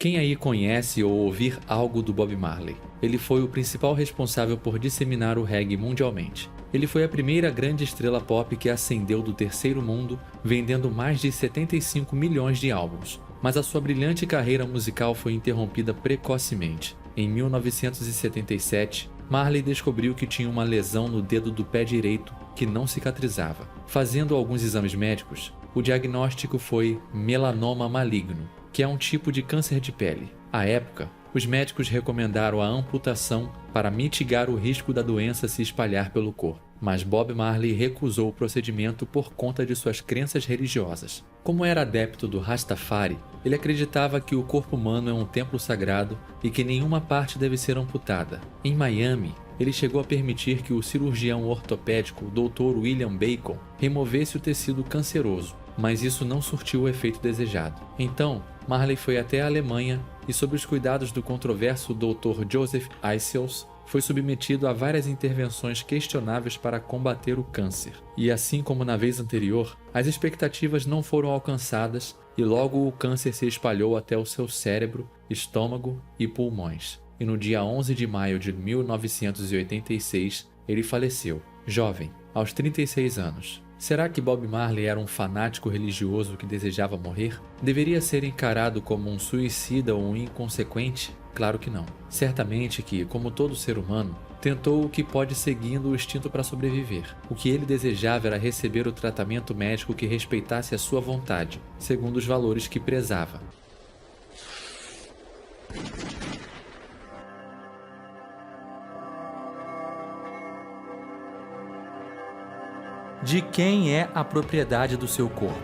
Quem aí conhece ou ouvir algo do Bob Marley? Ele foi o principal responsável por disseminar o reggae mundialmente. Ele foi a primeira grande estrela pop que ascendeu do terceiro mundo, vendendo mais de 75 milhões de álbuns. Mas a sua brilhante carreira musical foi interrompida precocemente. Em 1977, Marley descobriu que tinha uma lesão no dedo do pé direito que não cicatrizava. Fazendo alguns exames médicos, o diagnóstico foi melanoma maligno, que é um tipo de câncer de pele. À época, os médicos recomendaram a amputação para mitigar o risco da doença se espalhar pelo corpo. Mas Bob Marley recusou o procedimento por conta de suas crenças religiosas. Como era adepto do Rastafari, ele acreditava que o corpo humano é um templo sagrado e que nenhuma parte deve ser amputada. Em Miami, ele chegou a permitir que o cirurgião ortopédico Dr. William Bacon removesse o tecido canceroso, mas isso não surtiu o efeito desejado. Então, Marley foi até a Alemanha e, sob os cuidados do controverso Dr. Joseph Eissels, foi submetido a várias intervenções questionáveis para combater o câncer. E assim como na vez anterior, as expectativas não foram alcançadas e logo o câncer se espalhou até o seu cérebro, estômago e pulmões. E no dia 11 de maio de 1986, ele faleceu, jovem, aos 36 anos. Será que Bob Marley era um fanático religioso que desejava morrer? Deveria ser encarado como um suicida ou um inconsequente? Claro que não. Certamente que, como todo ser humano, tentou o que pode seguindo o instinto para sobreviver. O que ele desejava era receber o tratamento médico que respeitasse a sua vontade, segundo os valores que prezava. De quem é a propriedade do seu corpo?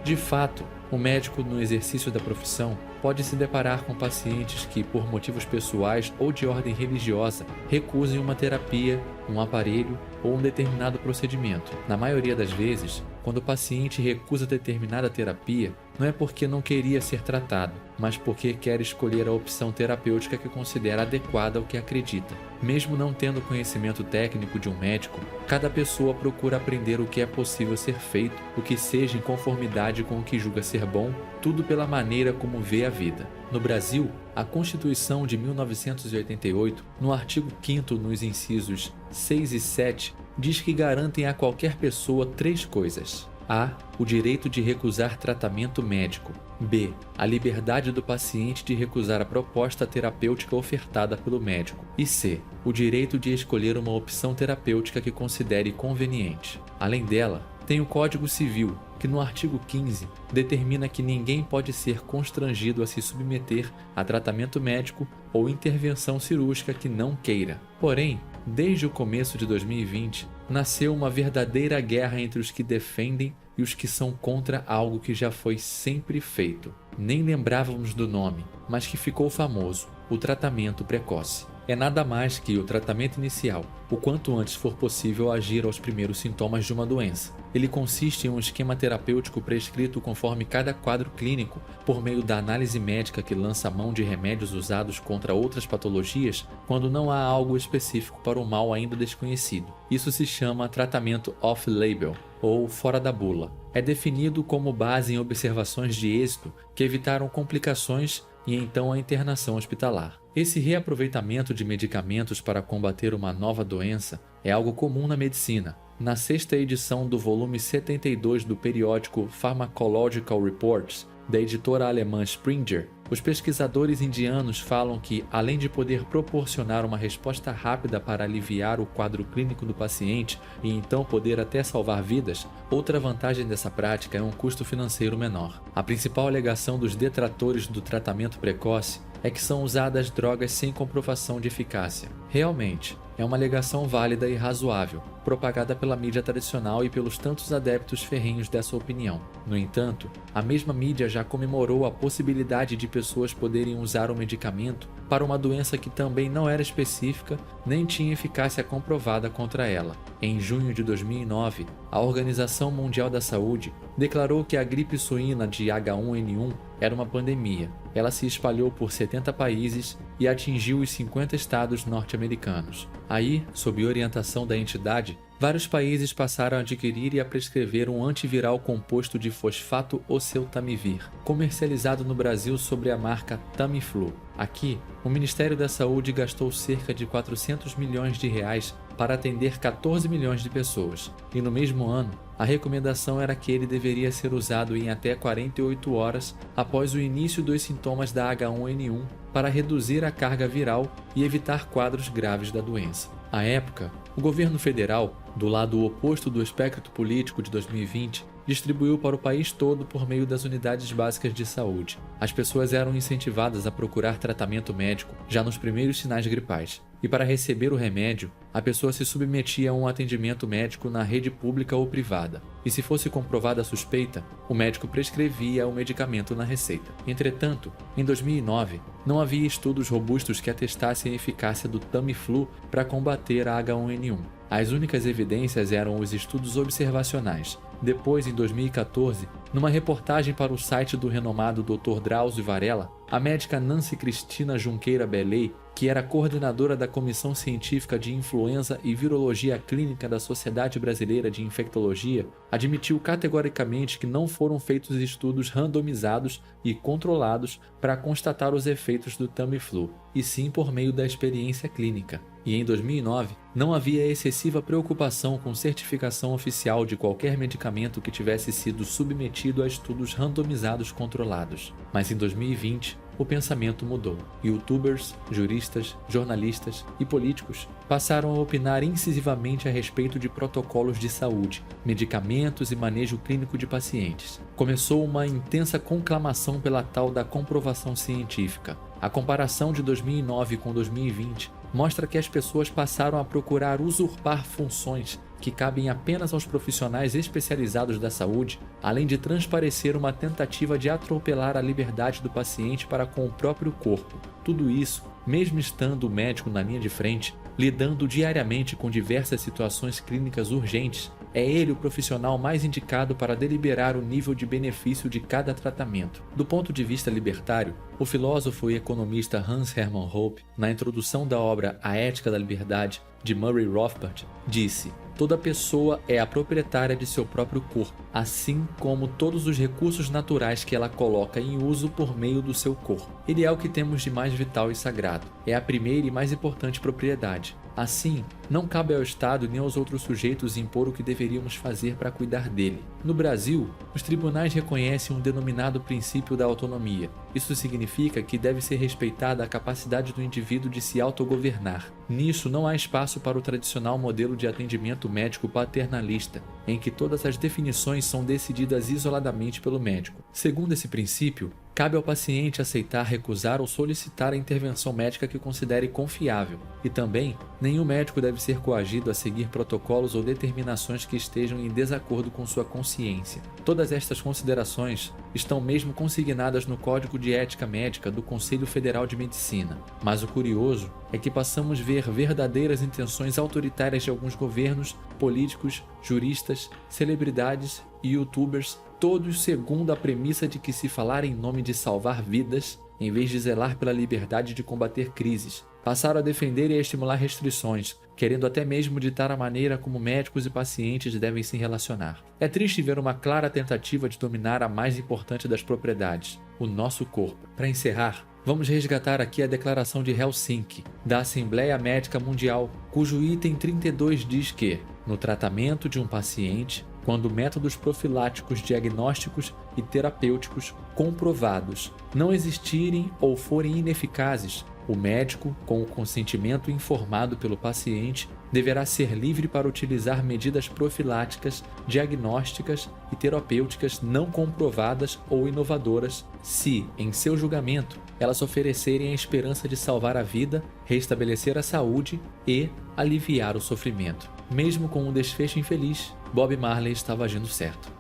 De fato, o médico, no exercício da profissão, pode se deparar com pacientes que, por motivos pessoais ou de ordem religiosa, recusem uma terapia, um aparelho ou um determinado procedimento. Na maioria das vezes, quando o paciente recusa determinada terapia, não é porque não queria ser tratado, mas porque quer escolher a opção terapêutica que considera adequada ao que acredita. Mesmo não tendo conhecimento técnico de um médico, cada pessoa procura aprender o que é possível ser feito, o que seja em conformidade com o que julga ser bom, tudo pela maneira como vê a vida. No Brasil, a Constituição de 1988, no artigo 5º, nos incisos 6 e 7, diz que garantem a qualquer pessoa 3 coisas. A. O direito de recusar tratamento médico. B. A liberdade do paciente de recusar a proposta terapêutica ofertada pelo médico. E C. O direito de escolher uma opção terapêutica que considere conveniente. Além dela, tem o Código Civil, que no artigo 15 determina que ninguém pode ser constrangido a se submeter a tratamento médico ou intervenção cirúrgica que não queira. Porém, desde o começo de 2020, nasceu uma verdadeira guerra entre os que defendem e os que são contra algo que já foi sempre feito. Nem lembrávamos do nome, mas que ficou famoso: o tratamento precoce. É nada mais que o tratamento inicial, o quanto antes for possível agir aos primeiros sintomas de uma doença. Ele consiste em um esquema terapêutico prescrito conforme cada quadro clínico, por meio da análise médica que lança mão de remédios usados contra outras patologias quando não há algo específico para o mal ainda desconhecido. Isso se chama tratamento off-label, ou fora da bula. É definido como base em observações de êxito que evitaram complicações e então a internação hospitalar. Esse reaproveitamento de medicamentos para combater uma nova doença é algo comum na medicina. Na 6ª edição do volume 72 do periódico Pharmacological Reports, da editora alemã Springer, os pesquisadores indianos falam que, além de poder proporcionar uma resposta rápida para aliviar o quadro clínico do paciente e então poder até salvar vidas, outra vantagem dessa prática é um custo financeiro menor. A principal alegação dos detratores do tratamento precoce é que são usadas drogas sem comprovação de eficácia. Realmente, é uma alegação válida e razoável, propagada pela mídia tradicional e pelos tantos adeptos ferrenhos dessa opinião. No entanto, a mesma mídia já comemorou a possibilidade de pessoas poderem usar o medicamento para uma doença que também não era específica nem tinha eficácia comprovada contra ela. Em junho de 2009, a Organização Mundial da Saúde declarou que a gripe suína de H1N1 era uma pandemia. Ela se espalhou por 70 países e atingiu os 50 estados norte-americanos. Aí, sob orientação da entidade, vários países passaram a adquirir e a prescrever um antiviral composto de fosfato oseltamivir, comercializado no Brasil sob a marca Tamiflu. Aqui, o Ministério da Saúde gastou cerca de 400 milhões de reais para atender 14 milhões de pessoas, e no mesmo ano, a recomendação era que ele deveria ser usado em até 48 horas após o início dos sintomas da H1N1 para reduzir a carga viral e evitar quadros graves da doença. À época, o governo federal, do lado oposto do espectro político de 2020, distribuiu para o país todo por meio das unidades básicas de saúde. As pessoas eram incentivadas a procurar tratamento médico já nos primeiros sinais gripais. E para receber o remédio, a pessoa se submetia a um atendimento médico na rede pública ou privada. E se fosse comprovada a suspeita, o médico prescrevia o medicamento na receita. Entretanto, em 2009, não havia estudos robustos que atestassem a eficácia do Tamiflu para combater a H1N1. As únicas evidências eram os estudos observacionais. Depois, em 2014, numa reportagem para o site do renomado Dr. Drauzio Varella, a médica Nancy Cristina Junqueira Beley, que era coordenadora da Comissão Científica de Influenza e Virologia Clínica da Sociedade Brasileira de Infectologia, admitiu categoricamente que não foram feitos estudos randomizados e controlados para constatar os efeitos do Tamiflu, e sim por meio da experiência clínica. E em 2009, não havia excessiva preocupação com certificação oficial de qualquer medicamento que tivesse sido submetido a estudos randomizados controlados. Mas em 2020, o pensamento mudou. Youtubers, juristas, jornalistas e políticos passaram a opinar incisivamente a respeito de protocolos de saúde, medicamentos e manejo clínico de pacientes. Começou uma intensa conclamação pela tal da comprovação científica. A comparação de 2009 com 2020 mostra que as pessoas passaram a procurar usurpar funções que cabem apenas aos profissionais especializados da saúde, além de transparecer uma tentativa de atropelar a liberdade do paciente para com o próprio corpo. Tudo isso, mesmo estando o médico na linha de frente, lidando diariamente com diversas situações clínicas urgentes, é ele o profissional mais indicado para deliberar o nível de benefício de cada tratamento. Do ponto de vista libertário, o filósofo e economista Hans Hermann Hoppe, na introdução da obra A Ética da Liberdade, de Murray Rothbard, disse: "Toda pessoa é a proprietária de seu próprio corpo, assim como todos os recursos naturais que ela coloca em uso por meio do seu corpo. Ele é o que temos de mais vital e sagrado. É a primeira e mais importante propriedade. Assim, não cabe ao Estado nem aos outros sujeitos impor o que deveríamos fazer para cuidar dele. No Brasil, os tribunais reconhecem um denominado princípio da autonomia. Isso significa que deve ser respeitada a capacidade do indivíduo de se autogovernar. Nisso não há espaço para o tradicional modelo de atendimento médico paternalista, em que todas as definições são decididas isoladamente pelo médico. Segundo esse princípio, cabe ao paciente aceitar, recusar ou solicitar a intervenção médica que considere confiável. E também, nenhum médico deve ser coagido a seguir protocolos ou determinações que estejam em desacordo com sua consciência. Todas estas considerações estão mesmo consignadas no Código de Ética Médica do Conselho Federal de Medicina. Mas o curioso é que passamos a ver verdadeiras intenções autoritárias de alguns governos, políticos, juristas, celebridades e youtubers, todos segundo a premissa de que se falar em nome de salvar vidas, em vez de zelar pela liberdade de combater crises, passaram a defender e a estimular restrições, querendo até mesmo ditar a maneira como médicos e pacientes devem se relacionar. É triste ver uma clara tentativa de dominar a mais importante das propriedades, o nosso corpo. Para encerrar, vamos resgatar aqui a Declaração de Helsinki, da Assembleia Médica Mundial, cujo item 32 diz que, no tratamento de um paciente, quando métodos profiláticos, diagnósticos e terapêuticos comprovados não existirem ou forem ineficazes, o médico, com o consentimento informado pelo paciente, deverá ser livre para utilizar medidas profiláticas, diagnósticas e terapêuticas não comprovadas ou inovadoras, se, em seu julgamento, elas oferecerem a esperança de salvar a vida, restabelecer a saúde e aliviar o sofrimento. Mesmo com um desfecho infeliz, Bob Marley estava agindo certo.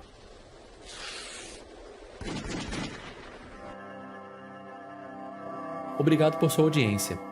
Obrigado por sua audiência.